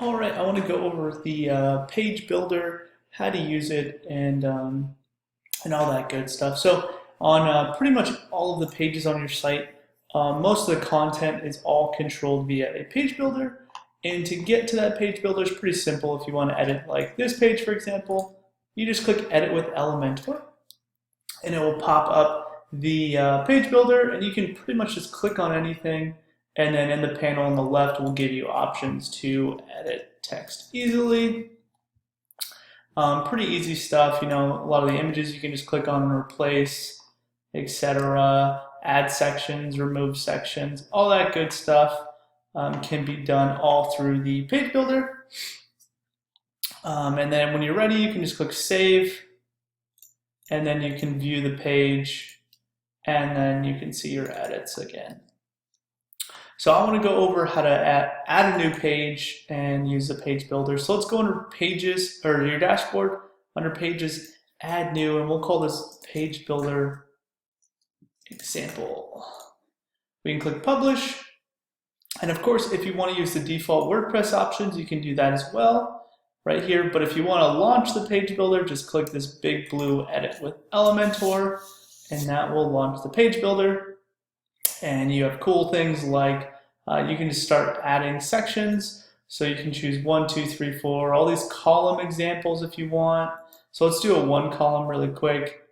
All right, I want to go over the page builder, how to use it, and all that good stuff. So on pretty much all of the pages on your site, most of the content is all controlled via a page builder. And to get to that page builder is pretty simple. If you want to edit like this page, for example, you just click Edit with Elementor, and it will pop up the page builder, and you can pretty much just click on anything, and then in the panel on the left will give you options to edit text easily. Pretty easy stuff, you know, a lot of the images you can just click on and replace, etc. Add sections, remove sections, all that good stuff can be done all through the page builder. And then when you're ready, you can just click Save, and then you can view the page, and then you can see your edits again. So I want to go over how to add a new page and use the page builder. So let's go under Pages, or your dashboard, under Pages, Add New, and we'll call this Page Builder Example. We can click Publish, and of course, if you want to use the default WordPress options, you can do that as well, right here. But if you want to launch the page builder, just click this big blue Edit with Elementor, and that will launch the page builder. And you have cool things like you can just start adding sections. So you can choose 1, 2, 3, 4, all these column examples if you want. So let's do a 1 column really quick.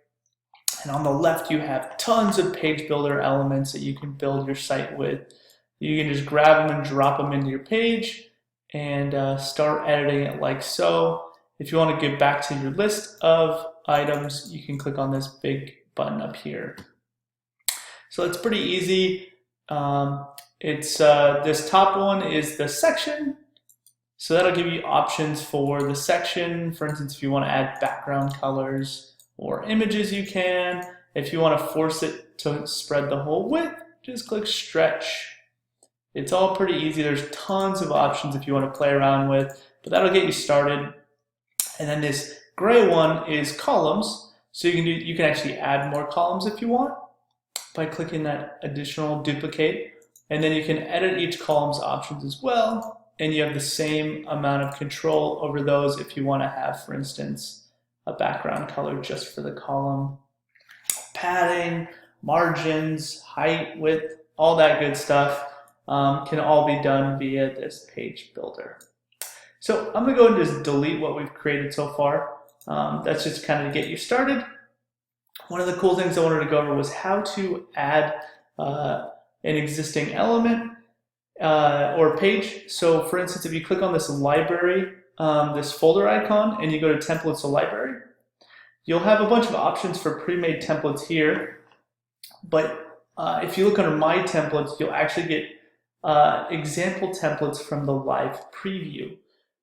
And on the left, you have tons of page builder elements that you can build your site with. You can just grab them and drop them into your page and start editing it like so. If you want to get back to your list of items, you can click on this big button up here. So it's pretty easy. This top one is the section. So that'll give you options for the section. For instance, if you want to add background colors or images, you can. If you want to force it to spread the whole width, just click Stretch. It's all pretty easy. There's tons of options if you want to play around with, but that'll get you started. And then this gray one is columns. So you can actually add more columns if you want by clicking that additional duplicate, and then you can edit each column's options as well, and you have the same amount of control over those if you want to have, for instance, a background color just for the column. Padding, margins, height, width, all that good stuff can all be done via this page builder. So I'm going to go and just delete what we've created so far. That's just kind of to get you started. One of the cool things I wanted to go over was how to add an existing element or page. So for instance, if you click on this library, this folder icon, and you go to templates or library, you'll have a bunch of options for pre-made templates here. But if you look under My Templates, you'll actually get example templates from the live preview.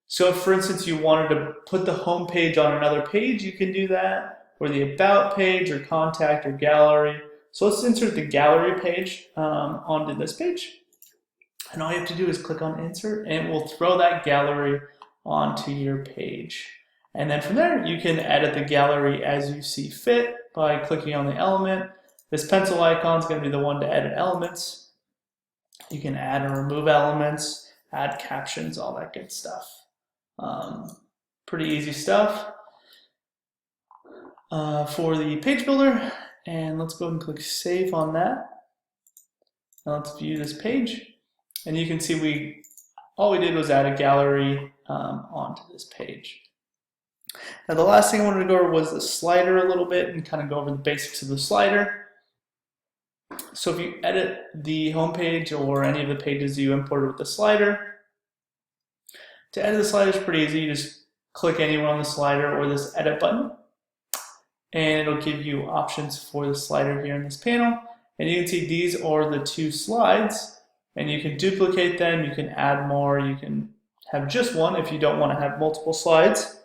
So if, for instance, you wanted to put the home page on another page, you can do that, or the About page, or Contact, or Gallery. So let's insert the Gallery page onto this page. And all you have to do is click on Insert, and it will throw that gallery onto your page. And then from there, you can edit the gallery as you see fit by clicking on the element. This pencil icon is going to be the one to edit elements. You can add and remove elements, add captions, all that good stuff. Pretty easy stuff for the page builder. And let's go ahead and click Save on that. Now let's view this page. And you can see all we did was add a gallery onto this page. Now the last thing I wanted to go over was the slider a little bit and kind of go over the basics of the slider. So if you edit the home page or any of the pages you imported with the slider, to edit the slider is pretty easy. You just click anywhere on the slider or this edit button, and it'll give you options for the slider here in this panel. And you can see these are the 2 slides, and you can duplicate them, you can add more, you can have just one if you don't want to have multiple slides.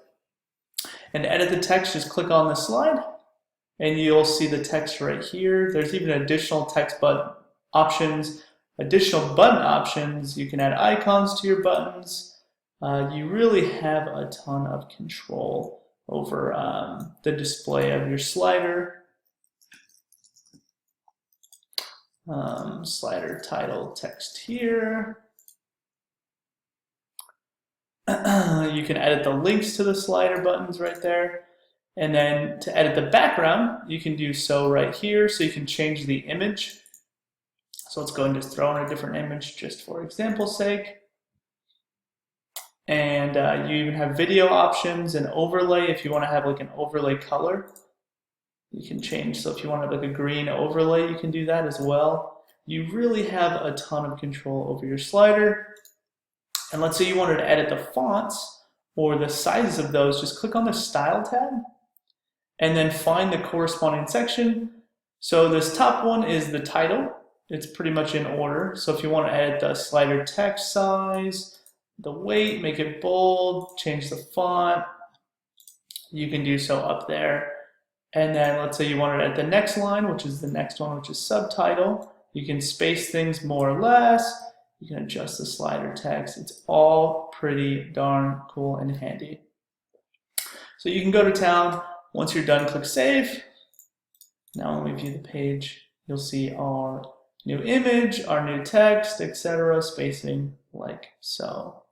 And to edit the text, just click on the slide, and you'll see the text right here. There's even additional text button options, additional button options. You can add icons to your buttons. You really have a ton of control over the display of your slider. Slider title text here. You can edit the links to the slider buttons right there. And then to edit the background, you can do so right here. So you can change the image. So let's go and just throw in a different image just for example's sake. And you even have video options and overlay if you want to have like an overlay color. You can change, so if you want like a green overlay, you can do that as well. You really have a ton of control over your slider. And let's say you wanted to edit the fonts or the sizes of those, just click on the Style tab and then find the corresponding section. So this top one is the title. It's pretty much in order. So if you want to edit the slider text size, the weight, make it bold, change the font, you can do so up there. And then let's say you want to edit the next line, which is the next one, which is subtitle. You can space things more or less. You can adjust the slider text. It's all pretty darn cool and handy. So you can go to town. Once you're done, click Save. Now when we view the page, you'll see our new image, our new text, etc., spacing like so.